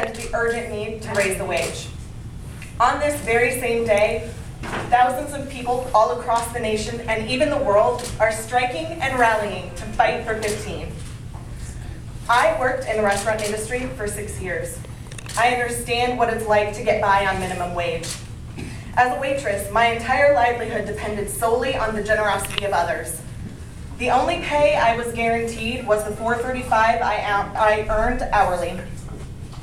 understand the urgent need to raise the wage. On this very same day, thousands of people all across the nation and even the world are striking and rallying to fight for 15. I worked in the restaurant industry for 6 years. I understand what it's like to get by on minimum wage. As a waitress, my entire livelihood depended solely on the generosity of others. The only pay I was guaranteed was the $4.35 I earned hourly.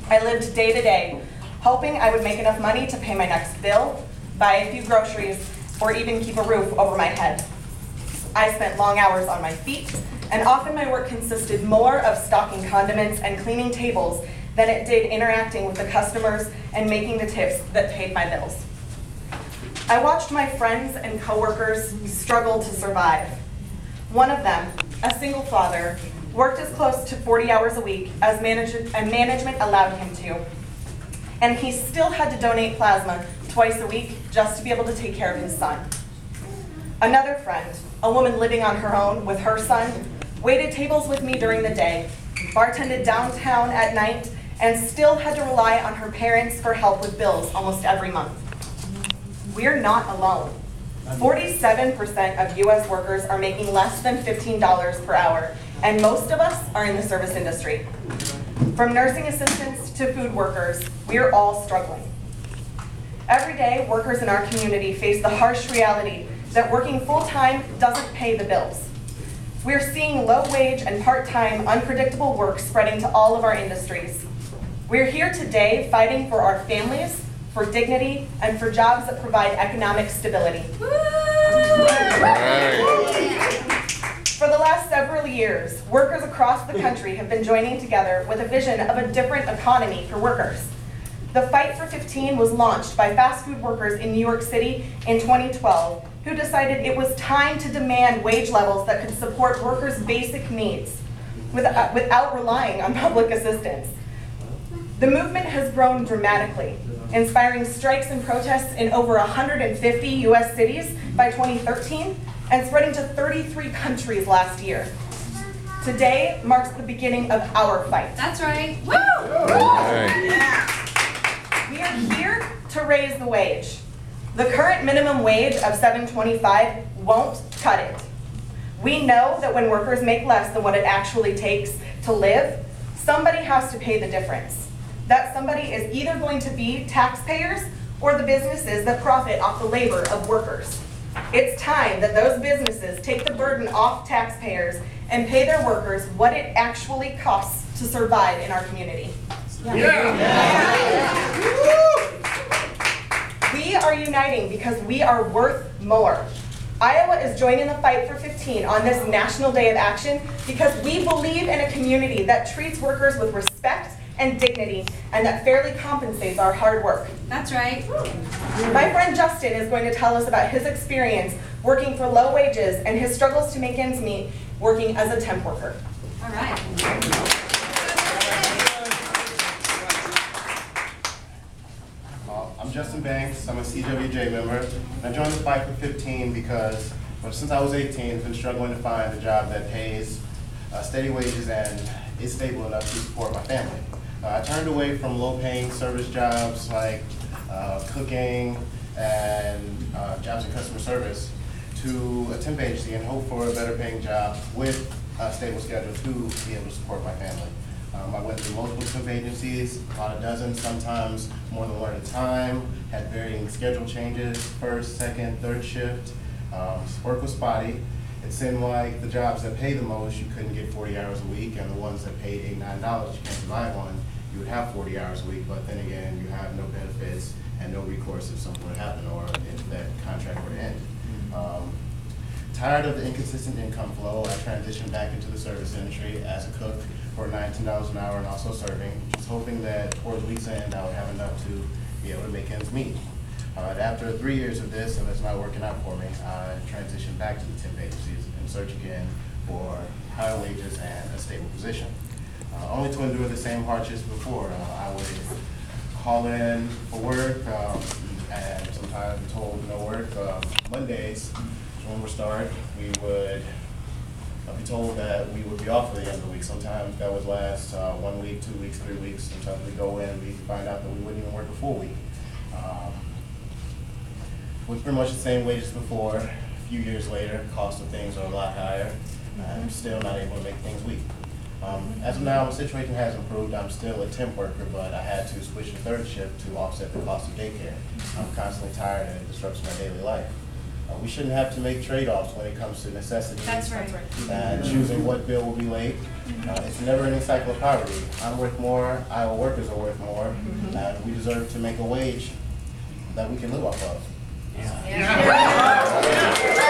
I lived day to day, hoping I would make enough money to pay my next bill, buy a few groceries, or even keep a roof over my head. I spent long hours on my feet, and often my work consisted more of stocking condiments and cleaning tables than it did interacting with the customers and making the tips that paid my bills. I watched my friends and coworkers struggle to survive. One of them, a single father, worked as close to 40 hours a week as management allowed him to. And he still had to donate plasma twice a week just to be able to take care of his son. Another friend, a woman living on her own with her son, waited tables with me during the day, bartended downtown at night, and still had to rely on her parents for help with bills almost every month. We're not alone. 47% of US workers are making less than $15 per hour, and most of us are in the service industry. From nursing assistants to food workers, we're all struggling. Every day, workers in our community face the harsh reality that working full-time doesn't pay the bills. We're seeing low-wage and part-time, unpredictable work spreading to all of our industries. We're here today fighting for our families, for dignity, and for jobs that provide economic stability. For the last several years, workers across the country have been joining together with a vision of a different economy for workers. The Fight for 15 was launched by fast food workers in New York City in 2012, who decided it was time to demand wage levels that could support workers' basic needs without relying on public assistance. The movement has grown dramatically, inspiring strikes and protests in over 150 US cities by 2013 and spreading to 33 countries last year. Today marks the beginning of our fight. That's right. Woo! We are here to raise the wage. The current minimum wage of $7.25 won't cut it. We know that when workers make less than what it actually takes to live, somebody has to pay the difference. That somebody is either going to be taxpayers or the businesses that profit off the labor of workers. It's time that those businesses take the burden off taxpayers and pay their workers what it actually costs to survive in our community. We are uniting because we are worth more. Iowa is joining the Fight for 15 on this National Day of Action because we believe in a community that treats workers with respect and dignity, and that fairly compensates our hard work. That's right. My friend Justin is going to tell us about his experience working for low wages and his struggles to make ends meet working as a temp worker. All right. I'm Justin Banks. I'm a CWJ member. And I joined the Fight for 15 because since I was 18, I've been struggling to find a job that pays steady wages and is stable enough to support my family. I turned away from low-paying service jobs like cooking and jobs in customer service to a temp agency and hope for a better paying job with a stable schedule to be able to support my family. I went through multiple temp agencies, about a dozen, sometimes more than one at a time, had varying schedule changes, first, second, third shift. Work was spotty. It seemed like the jobs that pay the most, you couldn't get 40 hours a week, and the ones that paid $8, $9 you can't survive on, you would have 40 hours a week, but then again, you have no benefits and no recourse if something would happen or if that contract were to end. Tired of the inconsistent income flow, I transitioned back into the service industry as a cook for $19 an hour and also serving, just hoping that towards week's end I would have enough to be able to make ends meet. After 3 years of this, and it's not working out for me, I transitioned back to the temp agencies and search again for higher wages and a stable position. Only to endure the same hardships before. I would call in for work, and sometimes I'm told no work. Mondays, when we start, we would I'd be told that we would be off for the end of the week. Sometimes that would last 1 week, 2 weeks, 3 weeks. Sometimes we go in, we find out that we wouldn't even work a full week. With pretty much the same wages before. A few years later, cost of things are a lot higher. I'm still not able to make things week. As of now, the situation has improved. I'm still a temp worker, but I had to switch to third shift to offset the cost of daycare. I'm constantly tired and it disrupts my daily life. We shouldn't have to make trade-offs when it comes to necessities. That's right. And choosing what bill will be late. It's a never-ending cycle of poverty. I'm worth more, Iowa workers are worth more, and we deserve to make a wage that we can live off of. Yeah.